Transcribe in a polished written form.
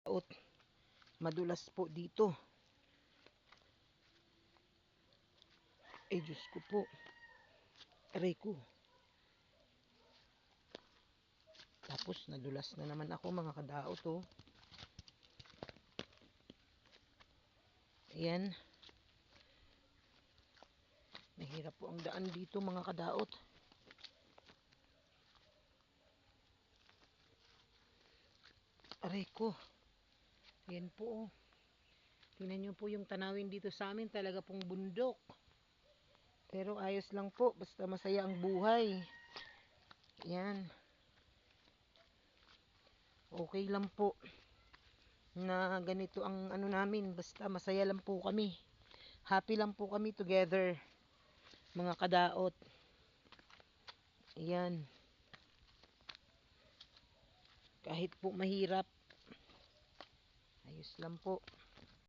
Out. Madulas po dito. Diyos ko po. Aray ko. Tapos nadulas na naman ako mga kadaot oh. Ayan. Mahirap po ang daan dito mga kadaot. Aray ko. Ayan po oh. Tingnan nyo po yung tanawin dito sa amin. Talaga pong bundok. Pero ayos lang po. Basta masaya ang buhay. Ayan. Okay lang po. Na ganito ang ano namin. Basta masaya lang po kami. Happy lang po kami together. Mga kadaot. Ayan. Kahit po mahirap. Ayos lang po.